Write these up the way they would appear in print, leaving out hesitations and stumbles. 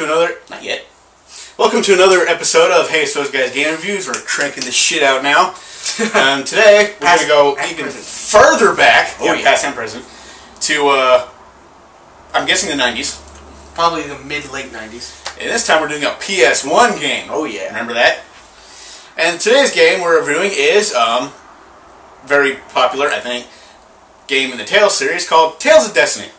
not yet. Welcome to another episode of Hey So Guys Game Reviews. We're cranking this shit out now. Today, we're going to go even further back, past and present, to, I'm guessing the 90s. Probably the mid-late 90s. And this time we're doing a PS1 game. Oh yeah. Remember that? And today's game we're reviewing is, very popular, I think, game in the Tales series called Tales of Destiny.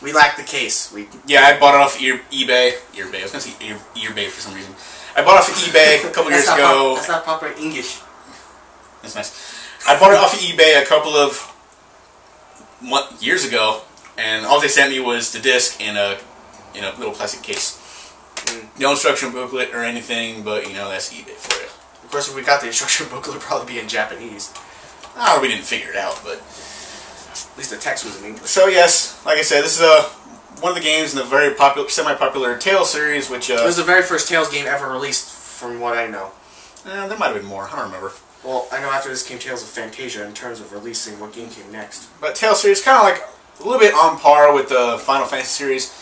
We lacked the case. Yeah, I bought it off eBay. I was going to say eBay for some reason. I bought it off of eBay a couple years ago. That's not proper English. That's nice. I bought it off of eBay a couple of years ago, and all they sent me was the disc in a little plastic case. No instruction booklet or anything, but that's eBay for you. Of course, if we got the instruction booklet, it would probably be in Japanese. Oh, we didn't figure it out, but at least the text was in English. So yes, like I said, this is one of the games in the very popular, semi-popular Tales series, which it was the very first Tales game ever released, from what I know. There might have been more. I don't remember. Well, I know after this came Tales of Fantasia in terms of releasing what game came next. But Tales series kind of like a little bit on par with the Final Fantasy series,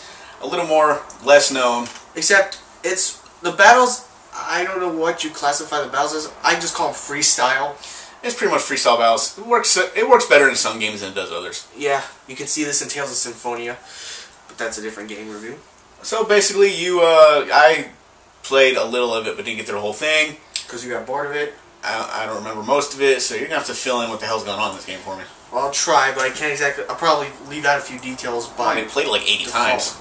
a little more less known. Except it's the battles. I don't know what you classify the battles as. I just call them freestyle. It's pretty much freestyle battles. It works better in some games than it does others. Yeah, you can see this in Tales of Symphonia, but that's a different game review. So basically, I played a little of it, but didn't get through the whole thing. Because you got bored of it? I don't remember most of it, so you're going to have to fill in what the hell's going on in this game for me. Well, I'll try, but I can't exactly. I'll probably leave out a few details by. I played it like 80 times.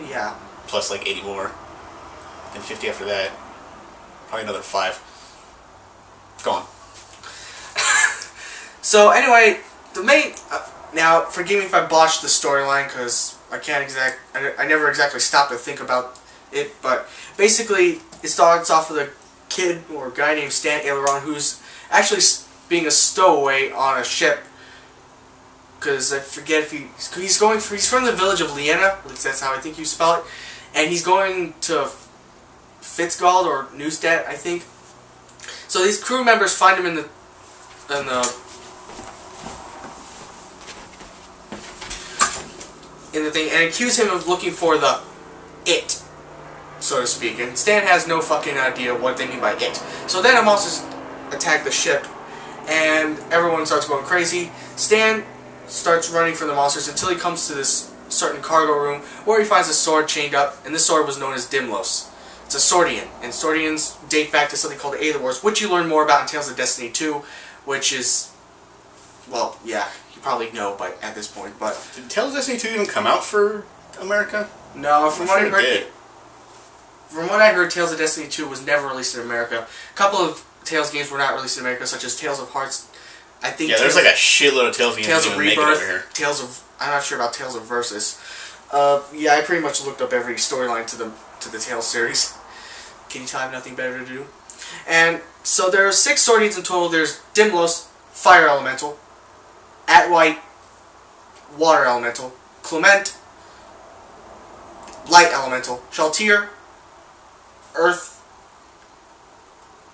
Yeah. Plus like 80 more. Then 50 after that. Probably another 5. Go on. So anyway, the main now forgive me if I botched the storyline because I never exactly stopped to think about it, but basically it starts off with a kid or a guy named Stan Aileron who's actually being a stowaway on a ship because I forget if he's from the village of Liena, at least that's how I think you spell it, and he's going to Fitzgald or Neustadt, I think. So these crew members find him in the thing and accuse him of looking for the it, so to speak. And Stan has no fucking idea what they mean by it. So then the monsters attack the ship and everyone starts going crazy. Stan starts running from the monsters until he comes to this certain cargo room where he finds a sword chained up, and this sword was known as Dimlos. It's a Swordian, and Swordians date back to something called the Aether Wars, which you learn more about in Tales of Destiny 2, which is, well, yeah, you probably know at this point, but... Did Tales of Destiny 2 even come out for America? No, from what I heard, Tales of Destiny 2 was never released in America. A couple of Tales games were not released in America, such as Tales of Hearts. I think there's like a shitload of Tales games. Tales of Rebirth, Tales of... I'm not sure about Tales of Versus. Yeah, I pretty much looked up every storyline to the Tales series. Can you tell I have nothing better to do? And so there are 6 Swordians in total. There's Dimlos, Fire Elemental, Atwhite, Water Elemental, Clement, Light Elemental, Shaltir, Earth.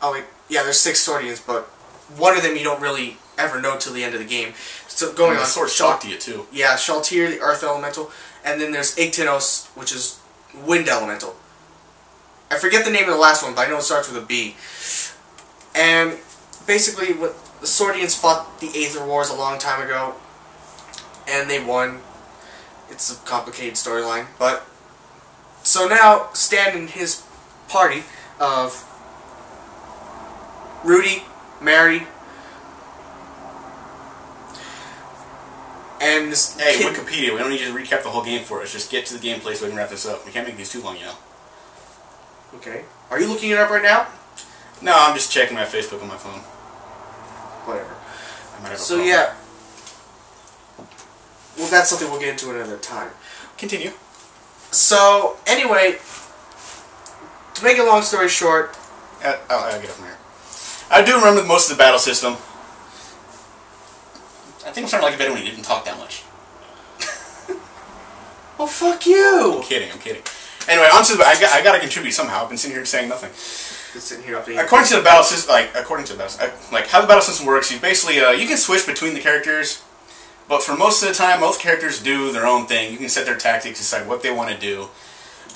Oh wait, yeah, there's 6 Swordians, but one of them you don't really ever know till the end of the game. So going on, the sword shocked you too. Yeah, Shaltir, the Earth Elemental, and then there's Igtinos, which is Wind Elemental. I forget the name of the last one, but I know it starts with a B. And basically, the Swordians fought the Aether Wars a long time ago, and they won. It's a complicated storyline, but so now Stan and his party of Rudy, Mary, and this Hey, Wikipedia, we don't need you to recap the whole game for us. Just get to the gameplay so we can wrap this up. We can't make these too long, Okay. Are you looking it up right now? No, I'm just checking my Facebook on my phone. Whatever. I might have a so problem. yeah. Well, that's something we'll get into another time. Continue. So, anyway, to make a long story short... I'll get it from here. I do remember most of the battle system. I think I'm starting to like it better when he didn't talk that much. Oh, fuck you! I'm kidding. Anyway, on to the... I gotta contribute somehow. I've been sitting here saying nothing. According to the battle system, like how the battle system works, you basically you can switch between the characters, but for most of the time, both characters do their own thing. You can set their tactics, decide what they want to do.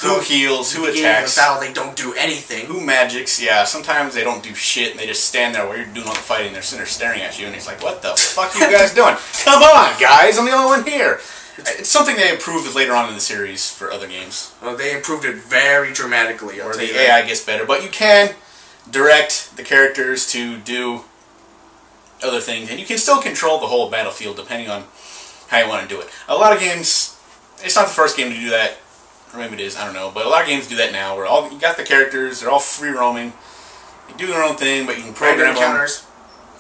who heals, who beginning of attacks, the battle they don't do anything. who magics. Yeah, sometimes they don't do shit and they just stand there while you're doing all the fighting. They're sitting there staring at you, and he's like, "What the fuck are you guys doing? Come on, guys! I'm the only one here." It's something they improved later on in the series for other games. Well, they improved it very dramatically. Where the AI gets better, but you can direct the characters to do other things, and you can still control the whole battlefield depending on how you want to do it. A lot of games, it's not the first game to do that, or maybe it is, I don't know, but a lot of games do that now, where you got the characters, they're all free roaming, they do their own thing, but you can program them,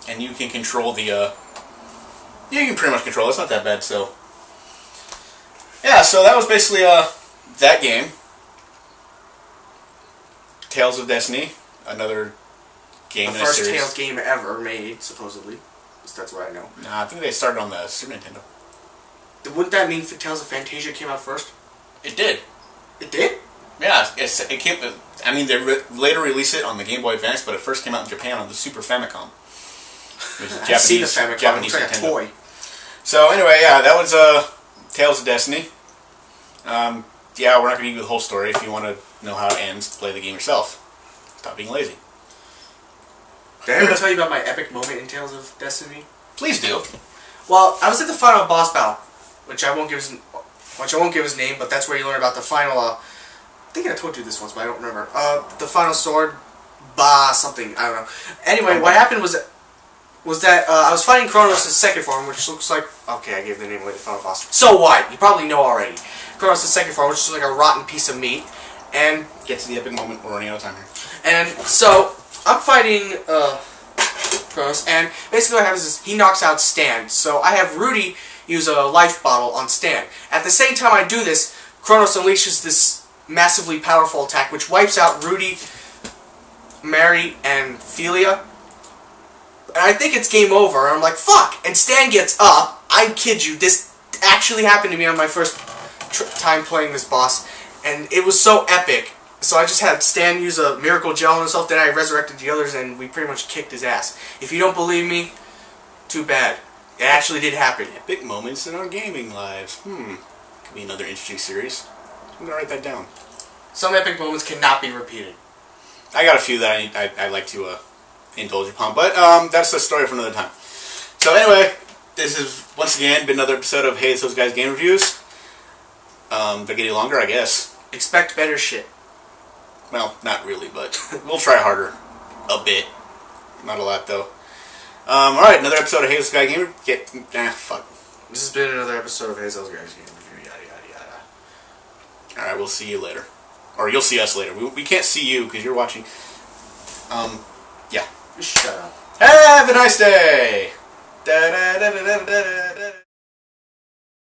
and you can control the, you can pretty much control it. It's not that bad, so. Yeah, so that was basically, that game. Tales of Destiny, another game in a series. The first Tales game ever made, supposedly. That's what I know. Nah, I think they started on the Super Nintendo. Wouldn't that mean Tales of Fantasia came out first? It did. It did? Yeah, it came. I mean, they later released it on the Game Boy Advance, but it first came out in Japan on the Super Famicom. Which is I've seen the Famicom. Japanese it's like Nintendo. a toy. So anyway, yeah, that was Tales of Destiny. Yeah, we're not going to give you the whole story. If you want to know how it ends, play the game yourself. Stop being lazy. Did I ever tell you about my epic moment in Tales of Destiny? Please do. Well, I was at the final boss battle, which I won't give his name, but that's where you learn about the final. I think I told you this once, but I don't remember. The final sword, something, I don't know. Anyway, what happened was that I was fighting Kronos' second form, which looks like, okay, I gave the name away, the final boss. So what? You probably know already. Kronos' second form, which is like a rotten piece of meat, and Get to the epic moment. We're running out of time here. and so I'm fighting Kronos, and basically what happens is he knocks out Stan. So I have Rudy use a life bottle on Stan. At the same time I do this, Kronos unleashes this massively powerful attack which wipes out Rudy, Mary, and Felia. And I think it's game over, and I'm like, fuck! And Stan gets up. I kid you, this actually happened to me on my first time playing this boss, and it was so epic. So I just had Stan use a miracle gel on himself, then I resurrected the others, and we pretty much kicked his ass. If you don't believe me, too bad. It actually did happen. Epic moments in our gaming lives. Could be another interesting series. I'm going to write that down. Some epic moments cannot be repeated. I got a few that I like to indulge upon, but that's a story for another time. So anyway, this has once again been another episode of Hey It's Those Guys Game Reviews. They're getting longer, I guess. Expect better shit. Well, not really, but we'll try harder. A bit. Not a lot, though. Alright, another episode of Hey It's Those Guys Game Reviews. Fuck. This has been another episode of Hey It's Those Guys Game Review, yada yada yada. Alright, we'll see you later. Or you'll see us later. We can't see you because you're watching. Yeah. Just shut up. Have a nice day! Da da da da da da.